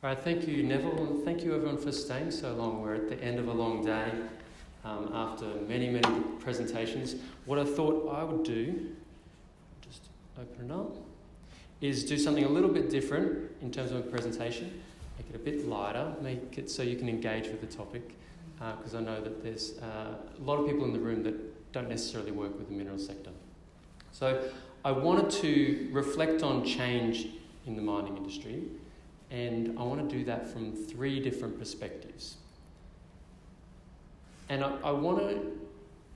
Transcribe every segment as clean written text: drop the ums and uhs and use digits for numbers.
All right, thank you, Neville, and thank you everyone for staying so long. We're at the end of a long day after many, many presentations. What I thought I would do, just open it up, is do something a little bit different in terms of a presentation, make it a bit lighter, make it so you can engage with the topic, because I know that there's a lot of people in the room that don't necessarily work with the mineral sector. So I wanted to reflect on change in the mining industry, and I want to do that from 3 different perspectives. And I want to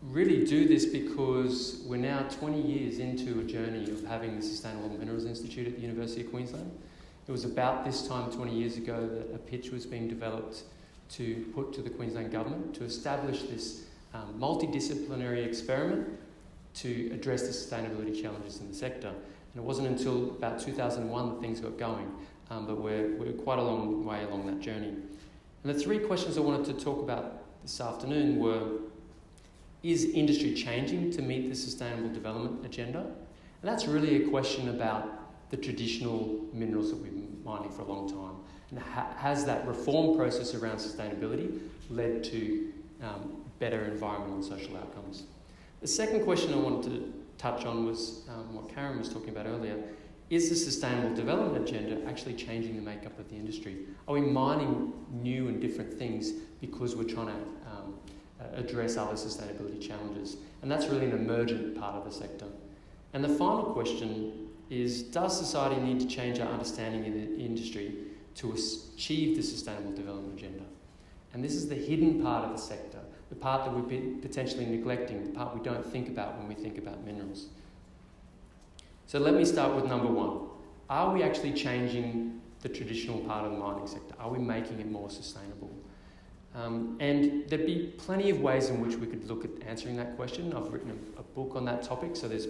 really do this because we're now 20 years into a journey of having the Sustainable Minerals Institute at the University of Queensland. It was about this time 20 years ago that a pitch was being developed to put to the Queensland government to establish this multidisciplinary experiment to address the sustainability challenges in the sector. And it wasn't until about 2001 that things got going, but we're quite a long way along that journey. And the 3 questions I wanted to talk about this afternoon were, is industry changing to meet the Sustainable Development Agenda? And that's really a question about the traditional minerals that we've been mining for a long time. And has that reform process around sustainability led to better environmental and social outcomes? The second question I wanted to touch on was what Karen was talking about earlier. Is the Sustainable Development Agenda actually changing the makeup of the industry? Are we mining new and different things because we're trying to address other sustainability challenges? And that's really an emergent part of the sector. And the final question is, does society need to change our understanding in the industry to achieve the Sustainable Development Agenda? And this is the hidden part of the sector, the part that we've been potentially neglecting, the part we don't think about when we think about minerals. So let me start with number 1. Are we actually changing the traditional part of the mining sector? Are we making it more sustainable? And there'd be plenty of ways in which we could look at answering that question. I've written a book on that topic, so there's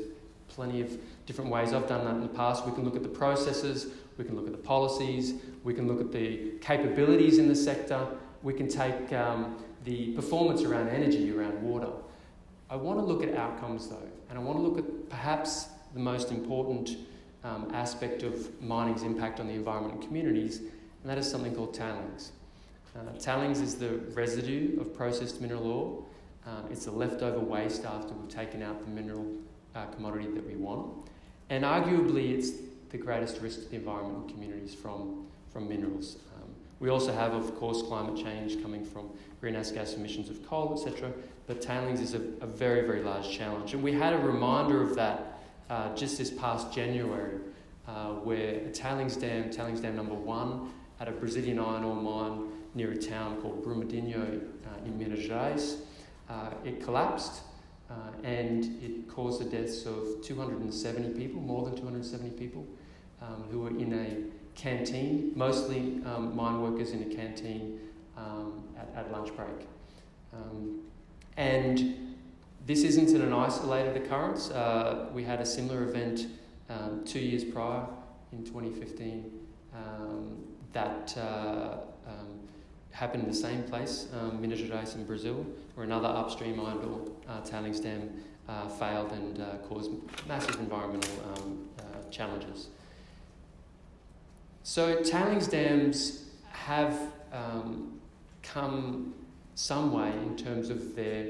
plenty of different ways. I've done that in the past. We can look at the processes, we can look at the policies, we can look at the capabilities in the sector, we can take the performance around energy, around water. I want to look at outcomes though, and I want to look at perhaps the most important aspect of mining's impact on the environment and communities, and that is something called tailings. Tailings is the residue of processed mineral ore. It's the leftover waste after we've taken out the mineral commodity that we want. And arguably it's the greatest risk to the environment and communities from minerals. We also have, of course, climate change coming from greenhouse gas emissions of coal, etc. But tailings is a very, very large challenge. And we had a reminder of that just this past January, where a tailings dam number 1 at a Brazilian iron ore mine near a town called Brumadinho in Minas Gerais, it collapsed and it caused the deaths of 270 people, more than 270 people, who were in a canteen, mostly mine workers in a canteen at lunch break. And this isn't an isolated occurrence. We had a similar event 2 years prior in 2015 that happened in the same place, Minas Gerais in Brazil, where another upstream iron ore tailings dam failed and caused massive environmental challenges. So tailings dams have come some way in terms of their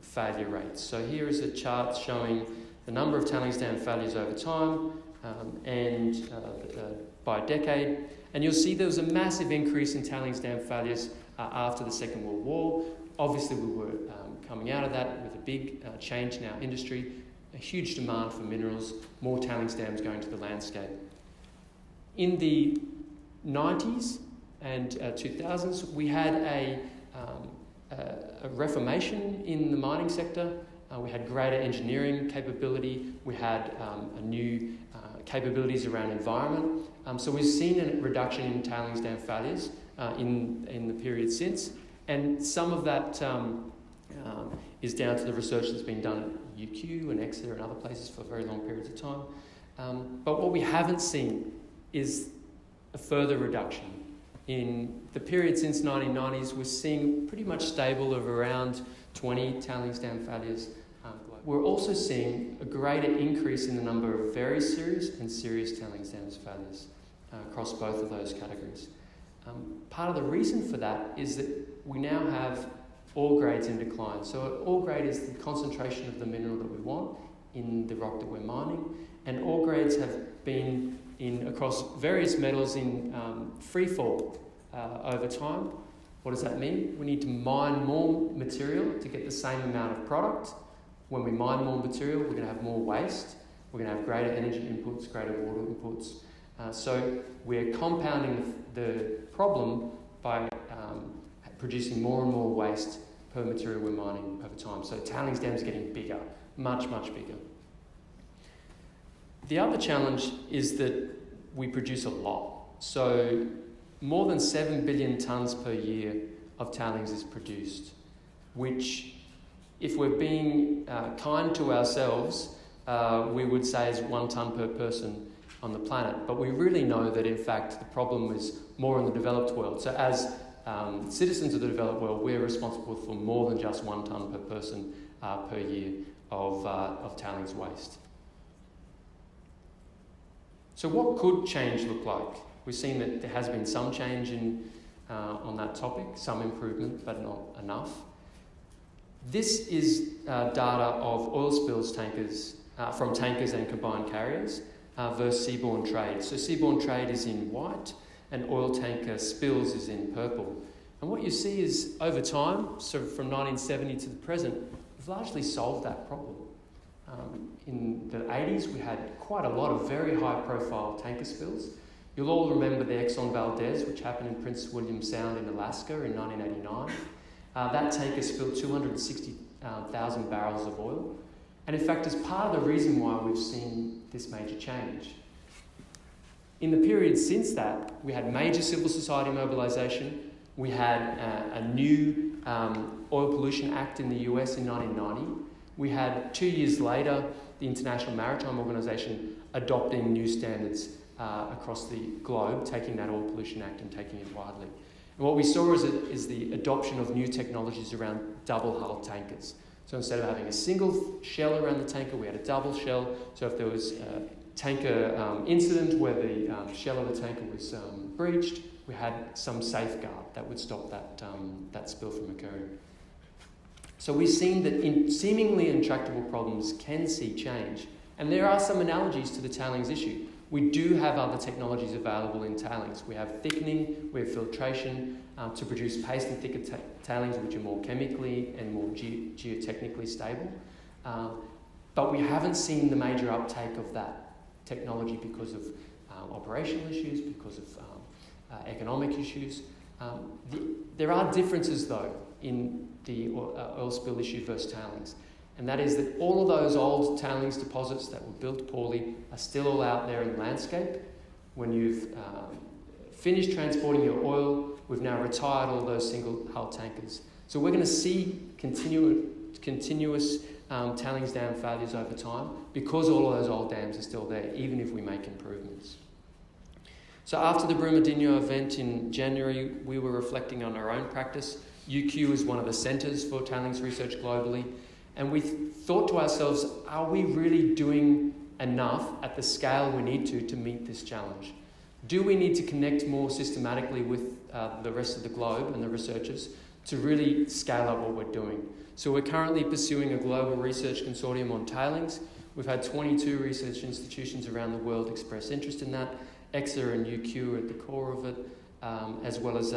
failure rates. So here is a chart showing the number of tailings dam failures over time and by decade. And you'll see there was a massive increase in tailings dam failures after the Second World War. Obviously, we were coming out of that with a big change in our industry, a huge demand for minerals, more tailings dams going to the landscape. In the 90s and 2000s, we had a reformation in the mining sector. We had greater engineering capability. We had a new capabilities around environment. So we've seen a reduction in tailings dam failures in the period since. And some of that is down to the research that's been done at UQ and Exeter and other places for very long periods of time. But what we haven't seen is a further reduction. In the period since 1990s, we're seeing pretty much stable of around 20 tailings dam failures. We're also seeing a greater increase in the number of very serious and serious tailings dam failures. across both of those categories. Part of the reason for that is that we now have ore grades in decline. So ore grade is the concentration of the mineral that we want in the rock that we're mining, and ore grades have been across various metals in free fall over time. What does that mean? We need to mine more material to get the same amount of product. When we mine more material, we're going to have more waste. We're going to have greater energy inputs, greater water inputs. So we're compounding the problem by producing more and more waste per material we're mining over time. So tailings dams are getting bigger, much, much bigger. The other challenge is that we produce a lot. So more than 7 billion tonnes per year of tailings is produced, which, if we're being kind to ourselves, we would say is 1 tonne per person on the planet. But we really know that, in fact, the problem is more in the developed world. So as citizens of the developed world, we're responsible for more than just 1 tonne per person per year of tailings waste. So what could change look like? We've seen that there has been some change on that topic, some improvement, but not enough. This is data of oil spills tankers from tankers and combined carriers versus seaborne trade. So seaborne trade is in white and oil tanker spills is in purple. And what you see is, over time, so from 1970 to the present, we've largely solved that problem. In the 80s, we had quite a lot of very high-profile tanker spills. You'll all remember the Exxon Valdez, which happened in Prince William Sound in Alaska in 1989. That tanker spilled 260,000 barrels of oil. And in fact, it's part of the reason why we've seen this major change. In the period since that, we had major civil society mobilisation. We had a new Oil Pollution Act in the US in 1990. We had 2 years later the International Maritime Organization adopting new standards across the globe, taking that Oil Pollution Act and taking it widely. And what we saw is the adoption of new technologies around double-hull tankers. So instead of having a single shell around the tanker, we had a double shell. So if there was a tanker incident where the shell of the tanker was breached, we had some safeguard that would stop that spill from occurring. So we've seen that in seemingly intractable problems can see change. And there are some analogies to the tailings issue. We do have other technologies available in tailings. We have thickening, we have filtration to produce paste and thicker tailings, which are more chemically and more geotechnically stable. But we haven't seen the major uptake of that technology because of operational issues, because of economic issues. There are differences, though, in the oil spill issue versus tailings. And that is that all of those old tailings deposits that were built poorly are still all out there in the landscape. When you've finished transporting your oil, we've now retired all those single hull tankers. So we're going to see continuous tailings dam failures over time because all of those old dams are still there, even if we make improvements. So after the Brumadinho event in January, we were reflecting on our own practice. UQ is one of the centres for tailings research globally. And we thought to ourselves, are we really doing enough at the scale we need to meet this challenge? Do we need to connect more systematically with the rest of the globe and the researchers to really scale up what we're doing? So we're currently pursuing a global research consortium on tailings. We've had 22 research institutions around the world express interest in that. EXA and UQ are at the core of it, as well as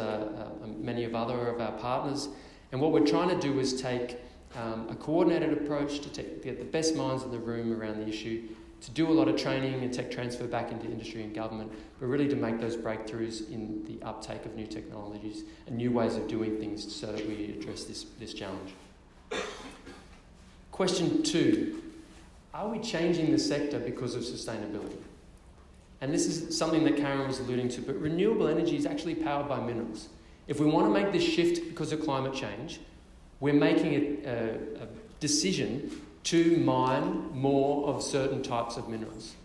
many of other of our partners. And what we're trying to do is take a coordinated approach to get the best minds in the room around the issue, to do a lot of training and tech transfer back into industry and government, but really to make those breakthroughs in the uptake of new technologies and new ways of doing things so that we address this challenge. Question 2, are we changing the sector because of sustainability? And this is something that Karen was alluding to, but renewable energy is actually powered by minerals. If we want to make this shift because of climate change, we're making a decision to mine more of certain types of minerals.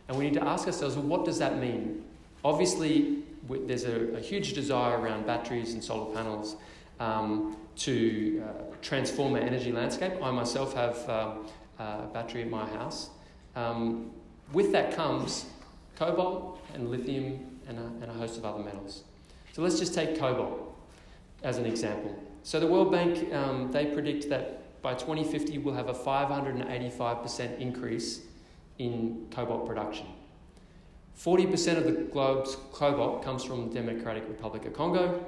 And we need to ask ourselves, well, what does that mean? Obviously, there's a huge desire around batteries and solar panels to transform our energy landscape. I myself have a battery at my house. With that comes cobalt and lithium and a host of other metals. So let's just take cobalt as an example. So the World Bank, they predict that by 2050 we'll have a 585% increase in cobalt production. 40% of the globe's cobalt comes from the Democratic Republic of Congo,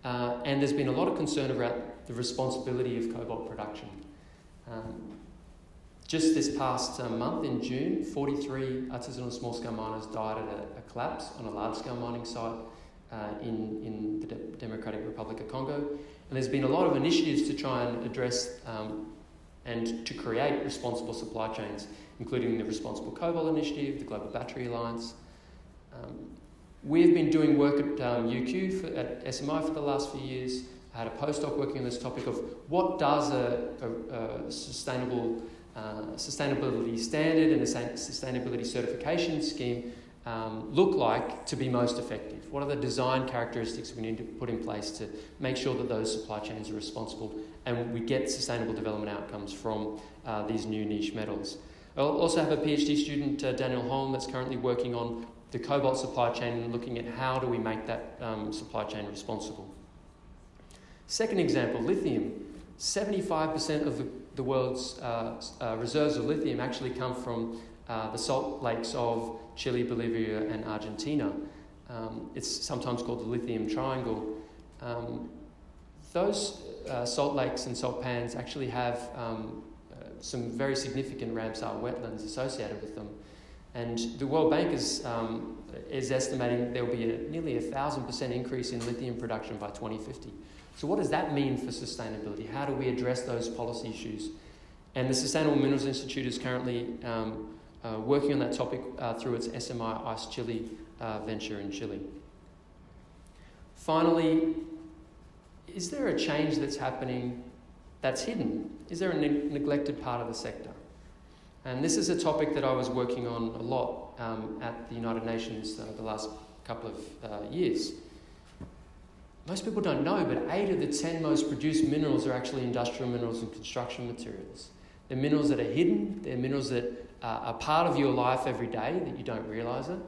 and there's been a lot of concern about the responsibility of cobalt production. Just this past month in June, 43 artisanal small-scale miners died at a collapse on a large-scale mining site in the Democratic Republic of Congo. And there's been a lot of initiatives to try and address and to create responsible supply chains, including the Responsible Cobalt Initiative, the Global Battery Alliance. We've been doing work at UQ, at SMI for the last few years. I had a postdoc working on this topic of what does a sustainability standard and a sustainability certification scheme look like to be most effective? What are the design characteristics we need to put in place to make sure that those supply chains are responsible and we get sustainable development outcomes from these new niche metals? I'll also have a PhD student, Daniel Holm, that's currently working on the cobalt supply chain and looking at how do we make that supply chain responsible. Second example, lithium. 75% of the world's reserves of lithium actually come from the salt lakes of Chile, Bolivia, and Argentina. It's sometimes called the lithium triangle. Those salt lakes and salt pans actually have some very significant Ramsar wetlands associated with them. And the World Bank is estimating there will be nearly 1,000% increase in lithium production by 2050. So what does that mean for sustainability? How do we address those policy issues? And the Sustainable Minerals Institute is currently working on that topic through its SMI Ice Chile venture in Chile. Finally, is there a change that's happening that's hidden? Is there a neglected part of the sector? And this is a topic that I was working on a lot at the United Nations the last couple of years. Most people don't know, but 8 of the 10 most produced minerals are actually industrial minerals and construction materials. They're minerals that are hidden. They're minerals that are part of your life every day that you don't realise it.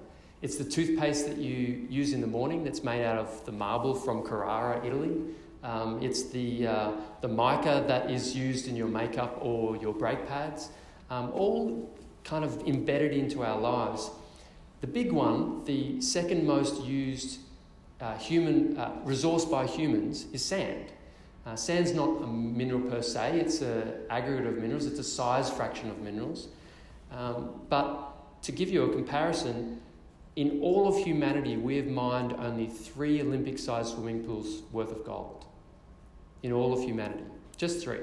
It's the toothpaste that you use in the morning that's made out of the marble from Carrara, Italy. It's the mica that is used in your makeup or your brake pads, all kind of embedded into our lives. The big one, the second most used resource by humans, is sand. Sand's not a mineral per se, it's an aggregate of minerals, it's a size fraction of minerals. But to give you a comparison, in all of humanity, we have mined only 3 Olympic-sized swimming pools worth of gold. In all of humanity, just 3.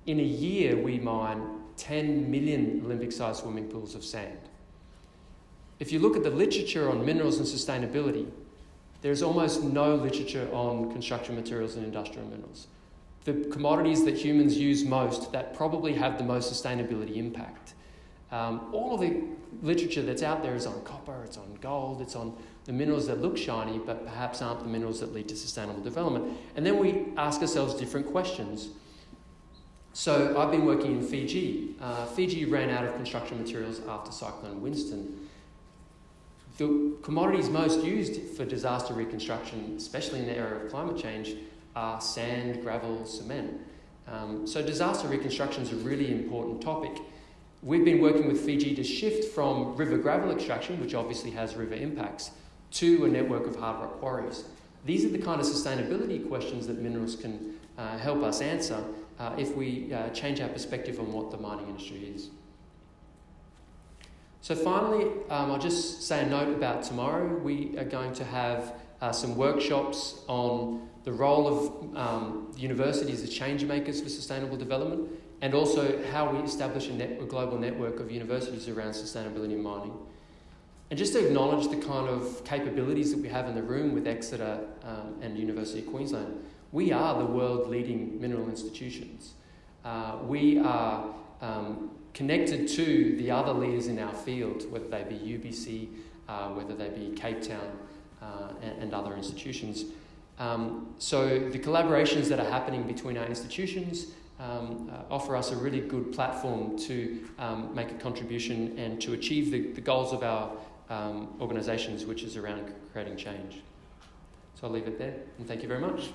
In a year, we mine 10 million Olympic-sized swimming pools of sand. If you look at the literature on minerals and sustainability, there's almost no literature on construction materials and industrial minerals. The commodities that humans use most, that probably have the most sustainability impact. All of the literature that's out there is on copper, it's on gold, it's on the minerals that look shiny, but perhaps aren't the minerals that lead to sustainable development. And then we ask ourselves different questions. So I've been working in Fiji. Fiji ran out of construction materials after Cyclone Winston. The commodities most used for disaster reconstruction, especially in the era of climate change, are sand, gravel, cement. So disaster reconstruction is a really important topic. We've been working with Fiji to shift from river gravel extraction, which obviously has river impacts, to a network of hard rock quarries. These are the kind of sustainability questions that minerals can help us answer if we change our perspective on what the mining industry is. So finally, I'll just say a note about tomorrow. We are going to have some workshops on the role of universities as change makers for sustainable development, and also how we establish a global network of universities around sustainability in mining. And just to acknowledge the kind of capabilities that we have in the room with Exeter and University of Queensland, we are the world-leading mineral institutions. We are connected to the other leaders in our field, whether they be UBC, whether they be Cape Town, and other institutions. So the collaborations that are happening between our institutions offer us a really good platform to make a contribution and to achieve the goals of our organisations, which is around creating change. So I'll leave it there, and thank you very much.